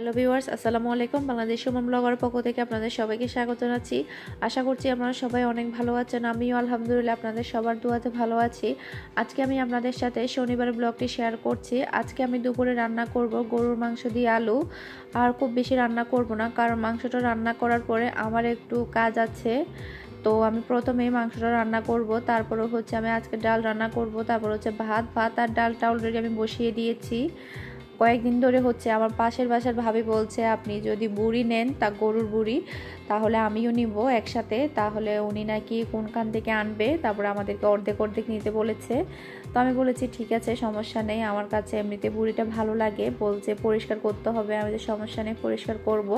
Hello viewers, আসসালামু আলাইকুম। Bangladesh Suman blogger পক্ষ থেকে আপনাদের সবাইকে স্বাগত জানাচ্ছি। আশা করছি আপনারা সবাই অনেক ভালো আছেন। আমিও আলহামদুলিল্লাহ আপনাদের সবার দোয়াতে ভালো আছি। আজকে আমি আপনাদের সাথে শনিবারের ব্লগটি শেয়ার করছি। আজকে আমি দুপুরে রান্না করব গরুর মাংস দিয়ে আলু। আর খুব বেশি রান্না করব না, কারণ মাংসটা রান্না করার পরে আমার একটু কাজ আছে। তো আমি প্রথমে মাংসটা রান্না করব, তারপরে হচ্ছে আমি আজকে ডাল রান্না করব, তারপর হচ্ছে ভাত আর ডালটা অলরেডি আমি বসিয়ে দিয়েছি। কয়েকদিন ধরে হচ্ছে আমার পাশের বাসার ভাবি বলছে আপনি যদি বুড়ি নেন, তা গরুর বুড়ি, তাহলে আমিও নিব একসাথে। তাহলে উনি নাকি কোনখান থেকে আনবে, তারপরে আমাদেরকে অর্ধেক নিতে বলেছে। তো আমি বলেছি ঠিক আছে, সমস্যা নেই, আমার কাছে এমনিতে বুড়িটা ভালো লাগে। বলছে পরিষ্কার করতে হবে, আমি তো সমস্যা নেই, পরিষ্কার করব।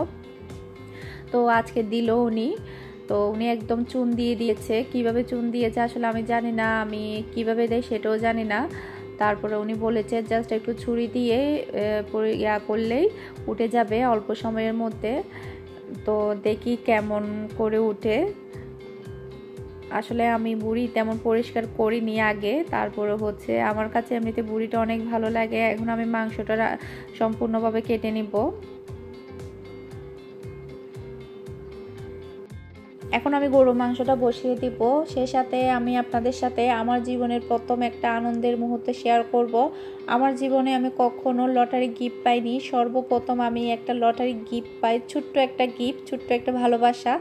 তো আজকে দিল উনি। তো উনি একদম চুন দিয়ে দিয়েছে। কিভাবে চুন দিয়েছে আসলে আমি জানি না, আমি কিভাবে দেয় সেটাও জানি না। তারপরে উনি বলেছে জাস্ট একটু ছুরি দিয়ে করলেই উঠে যাবে অল্প সময়ের মধ্যে। তো দেখি কেমন করে উঠে। আসলে আমি বুড়ি তেমন পরিষ্কার করিনি আগে। তারপরে হচ্ছে আমার কাছে এমনিতে বুড়িটা অনেক ভালো লাগে। এখন আমি মাংসটা সম্পূর্ণভাবে কেটে নিব। এখন আমি গরু মাংসটা বসিয়ে দিব। সেই সাথে আমি আপনাদের সাথে আমার জীবনের প্রথম একটা আনন্দের মুহূর্ত শেয়ার করব। আমার জীবনে আমি কখনো লটারি গিফট পাইনি। সর্বপ্রথম আমি একটা লটারি গিফট পাই, ছোট্ট একটা গিফট, ছোট্ট একটা ভালোবাসা।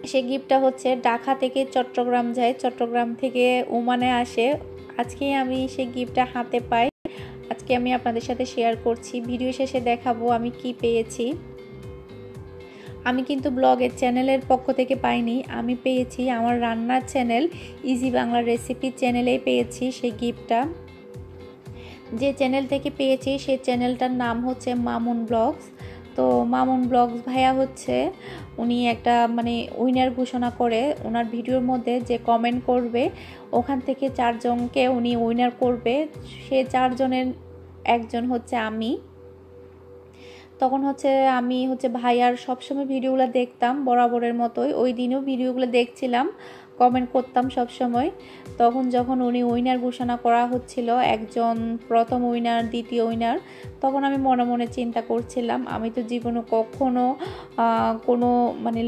সেই গিফটটা হচ্ছে ঢাকা থেকে চট্টগ্রাম যায়, চট্টগ্রাম থেকে ওমানে আসে। আজকে আমি সেই গিফটটা হাতে পাই। আজকে আমি আপনাদের সাথে শেয়ার করছি, ভিডিও শেষে দেখাবো আমি কি পেয়েছি। আমি কিন্তু ব্লগের চ্যানেলের পক্ষ থেকে পাইনি, আমি পেয়েছি আমার রান্নার চ্যানেল ইজি বাংলা রেসিপি চ্যানেলেই পেয়েছি সেই গিফটটা। যে চ্যানেল থেকে পেয়েছি সেই চ্যানেলটার নাম হচ্ছে মামুন ব্লগস। তো মামুন ব্লগস ভাইয়া হচ্ছে উনি একটা উইনার ঘোষণা করে, ওনার ভিডিওর মধ্যে যে কমেন্ট করবে ওখান থেকে 4 জনকে উনি উইনার করবে। সে 4 জনের একজন হচ্ছে আমি। তখন হচ্ছে আমি ভাইয়ার সবসময় ভিডিওগুলো দেখতাম বরাবরের মতোই, ওই দিনও ভিডিওগুলো দেখছিলাম, কমেন্ট করতাম সব সময়। তখন যখন উনি উইনার ঘোষণা করা হচ্ছিল, একজন প্রথম উইনার, দ্বিতীয় উইনার, তখন আমি মনে মনে চিন্তা করছিলাম আমি তো জীবনে কখনো কোনো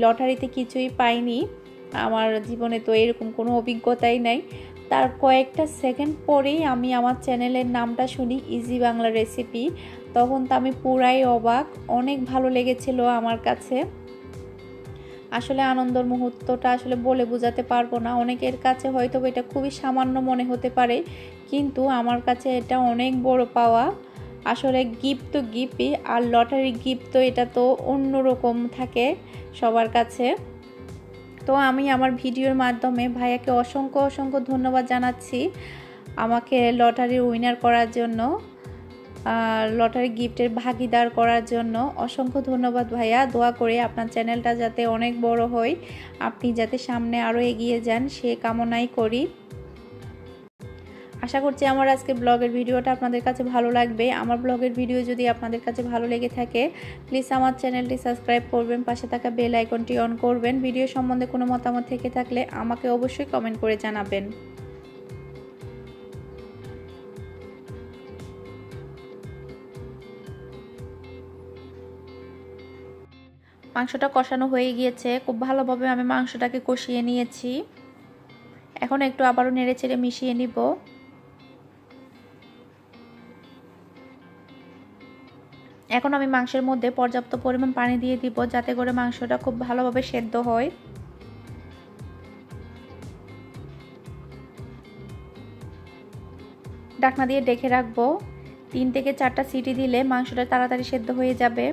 লটারিতে কিছুই পাইনি, আমার জীবনে তো এরকম কোনো অভিজ্ঞতাই নাই। তার কয়েকটা সেকেন্ড পরেই আমি আমার চ্যানেলের নামটা শুনি ইজি বাংলা রেসিপি। তখন তো আমি পুরাই অবাক, অনেক ভালো লেগেছিল আমার কাছে। আসলে আনন্দের মুহূর্তটা আসলে বলে বোঝাতে পারবো না। অনেকের কাছে হয়তো এটা খুবই সামান্য মনে হতে পারে, কিন্তু আমার কাছে এটা অনেক বড় পাওয়া। আসলে গিফট তো গিফটই, আর লটারি গিফট তো এটা তো অন্যরকম থাকে সবার কাছে। তো আমি আমার ভিডিওর মাধ্যমে ভাইয়াকে অসংখ্য ধন্যবাদ জানাচ্ছি আমাকে লটারি উইনার করার জন্য, লটারি গিফটের ভাগিদার করার জন্য। অসংখ্য ধন্যবাদ ভাইয়া। দোয়া করে আপনার চ্যানেলটা যাতে অনেক বড় হয়, আপনি যাতে সামনে আরও এগিয়ে যান সে কামনাই করি। আশা করছি আমার আজকে ব্লগের ভিডিওটা আপনাদের কাছে ভালো লাগবে। আমার ব্লগের ভিডিও যদি আপনাদের কাছে ভালো লেগে থাকে প্লিজ আমার চ্যানেলটি সাবস্ক্রাইব করবেন, পাশে থাকা বেল আইকনটি অন করবেন। ভিডিও সম্বন্ধে কোনো মতামত থেকে থাকলে আমাকে অবশ্যই কমেন্ট করে জানাবেন। মাংসটা কষানো হয়ে গিয়েছে, খুব ভালোভাবে আমি মাংসটাকে কষিয়ে নিয়েছি। এখন একটু আবারও নেড়েচেড়ে মিশিয়ে নিব। এখন আমি মাংসের মধ্যে পর্যাপ্ত পরিমাণ পানি দিয়ে দিব, যাতে করে মাংসটা খুব ভালোভাবে সেদ্ধ হয়। ঢাকনা দিয়ে ঢেকে রাখবো। 3 থেকে 4টা সিটি দিলে মাংসটা তাড়াতাড়ি সেদ্ধ হয়ে যাবে।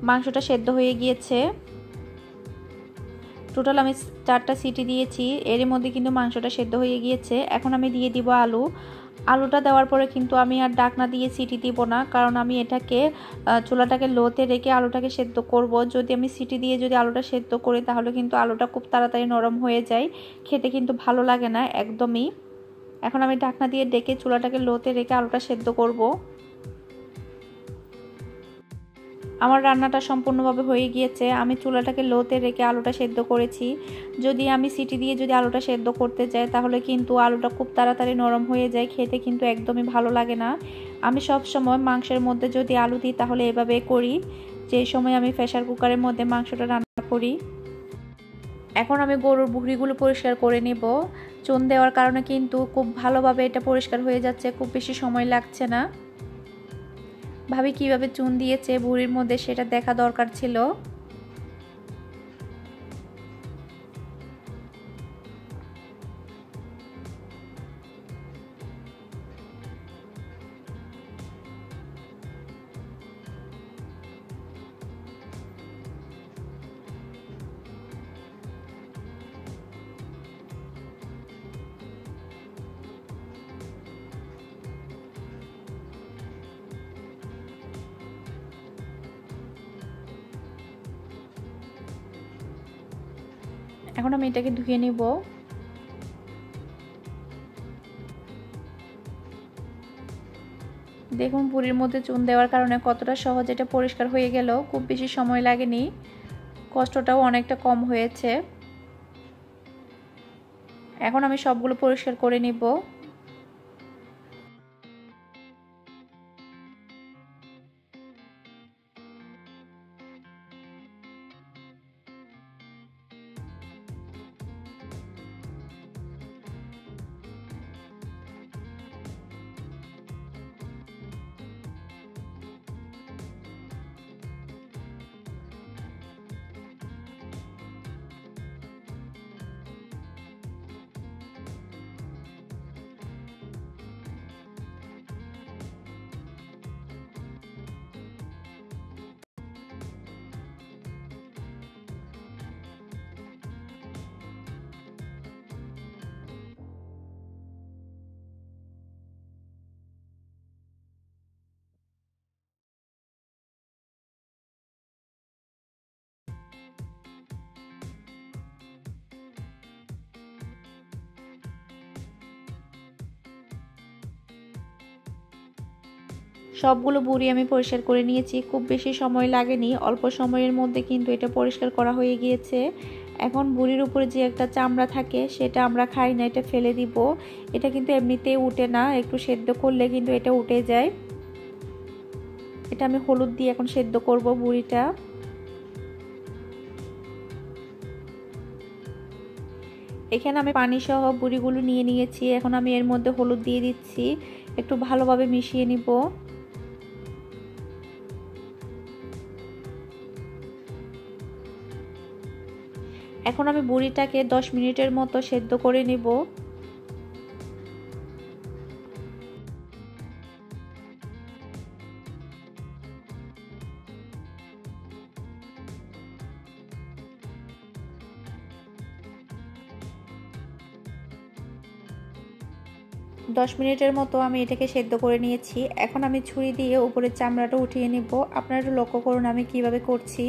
মাংসটা সেদ্ধ হয়ে গিয়েছে। টোটাল আমি 4টা সিটি দিয়েছি, এর মধ্যে কিন্তু মাংসটা সেদ্ধ হয়ে গিয়েছে। এখন আমি দিয়ে দিব আলু। আলুটা দেওয়ার পরে কিন্তু আমি আর ঢাকনা দিয়ে সিটি দিব না, কারণ আমি এটাকে চুলাটাকে লোতে রেখে আলুটাকে সেদ্ধ করব। যদি আমি সিটি দিয়ে যদি আলুটা সেদ্ধ করি তাহলে কিন্তু আলুটা খুব তাড়াতাড়ি নরম হয়ে যায়, খেতে কিন্তু ভালো লাগে না একদমই। এখন আমি ঢাকনা দিয়ে ডেকে চুলাটাকে লোতে রেখে আলুটা সেদ্ধ করব। আমার রান্নাটা সম্পূর্ণভাবে হয়ে গিয়েছে। আমি চুলাটাকে লোতে রেখে আলুটা সেদ্ধ করেছি। যদি আমি সিটি দিয়ে যদি আলুটা সেদ্ধ করতে যাই তাহলে কিন্তু আলুটা খুব তাড়াতাড়ি নরম হয়ে যায়, খেতে কিন্তু একদমই ভালো লাগে না। আমি সব সময় মাংসের মধ্যে যদি আলু দিই তাহলে এভাবে করি, যে সময় আমি প্রেসার কুকারের মধ্যে মাংসটা রান্না করি। এখন আমি গরুর ভুঁড়িগুলো পরিষ্কার করে নেব। চুন দেওয়ার কারণে কিন্তু খুব ভালোভাবে এটা পরিষ্কার হয়ে যাচ্ছে, খুব বেশি সময় লাগছে না। ভাবি কিভাবে চুন দিয়েছে ভুঁড়ির মধ্যে সেটা দেখা দরকার ছিল। এখন আমি এটাকে ধুয়ে নিব। দেখুন ভুঁড়ির মধ্যে চুন দেওয়ার কারণে কতটা সহজ এটা পরিষ্কার হয়ে গেল, খুব বেশি সময় লাগেনি, কষ্টটাও অনেকটা কম হয়েছে। এখন আমি সবগুলো পরিষ্কার করে নিব। সবগুলো ভুঁড়ি আমি পরিষ্কার করে নিয়েছি, খুব বেশি সময় লাগেনি, অল্প সময়ের মধ্যে কিন্তু এটা পরিষ্কার করা হয়ে গিয়েছে। এখন ভুঁড়ির উপরে যে একটা চামড়া থাকে সেটা আমরা খাই না, এটা ফেলে দিব। এটা কিন্তু এমনিতেই উঠে না, একটু সেদ্ধ করলে কিন্তু এটা উঠে যায়। এটা আমি হলুদ দিয়ে এখন সেদ্ধ করব ভুঁড়িটা। এখানে আমি পানি সহ ভুঁড়িগুলো নিয়ে নিয়েছি। এখন আমি এর মধ্যে হলুদ দিয়ে দিচ্ছি, একটু ভালোভাবে মিশিয়ে নিব। এখন আমি ভুঁড়িটাকে 10 মিনিটের মতো সেদ্ধ করে নেব। দশ মিনিটের মতো আমি এটাকে সেদ্ধ করে নিয়েছি। এখন আমি ছুরি দিয়ে উপরের চামড়াটা উঠিয়ে নিব। আপনারা একটু লক্ষ্য করুন আমি কিভাবে করছি।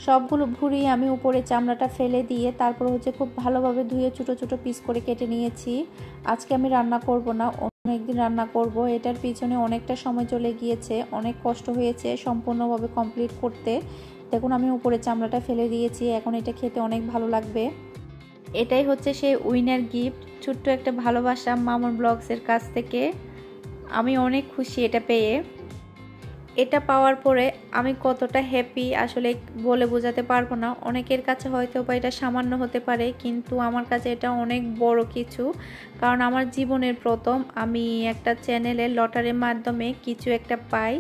সবগুলো ভুড়িয়ে আমি উপরে চামড়াটা ফেলে দিয়ে তারপর হচ্ছে খুব ভালোভাবে ধুয়ে ছোটো ছোটো পিস করে কেটে নিয়েছি। আজকে আমি রান্না করব না, অন্য একদিন রান্না করব। এটার পিছনে অনেকটা সময় চলে গিয়েছে, অনেক কষ্ট হয়েছে সম্পূর্ণভাবে কমপ্লিট করতে। দেখুন আমি উপরে চামড়াটা ফেলে দিয়েছি, এখন এটা খেতে অনেক ভালো লাগবে। এটাই হচ্ছে সেই উইনার গিফট, ছোট্ট একটা ভালোবাসা মামুন ব্লগসের কাছ থেকে। আমি অনেক খুশি এটা পেয়ে। এটা পাওয়ার পরে আমি কতটা হ্যাপি আসলে বলে বোঝাতে পারবো না। অনেকের কাছে হয়তো বা এটা সামান্য হতে পারে, কিন্তু আমার কাছে এটা অনেক বড় কিছু। কারণ আমার জীবনের প্রথম আমি একটা চ্যানেলের লটারির মাধ্যমে কিছু একটা পাই।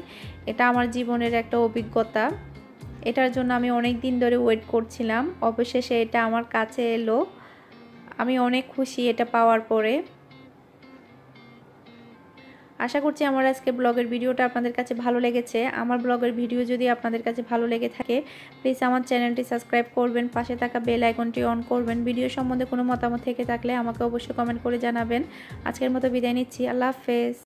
এটা আমার জীবনের একটা অভিজ্ঞতা। এটার জন্য আমি অনেক দিন ধরে ওয়েট করছিলাম, অবশেষে এটা আমার কাছে এলো। আমি অনেক খুশি এটা পাওয়ার পরে। আশা করছি আমার আজকে ব্লগের ভিডিওটা আপনাদের কাছে ভালো লেগেছে। আমার ব্লগের ভিডিও যদি আপনাদের কাছে ভালো লেগে থাকে প্লিজ আমার চ্যানেলটি সাবস্ক্রাইব করবেন, পাশে থাকা বেল আইকনটি অন করবেন। ভিডিও সম্বন্ধে কোনো মতামত থেকে থাকলে আমাকে অবশ্যই কমেন্ট করে জানাবেন। আজকের মতো বিদায় নিচ্ছি, আল্লাহ হাফেজ।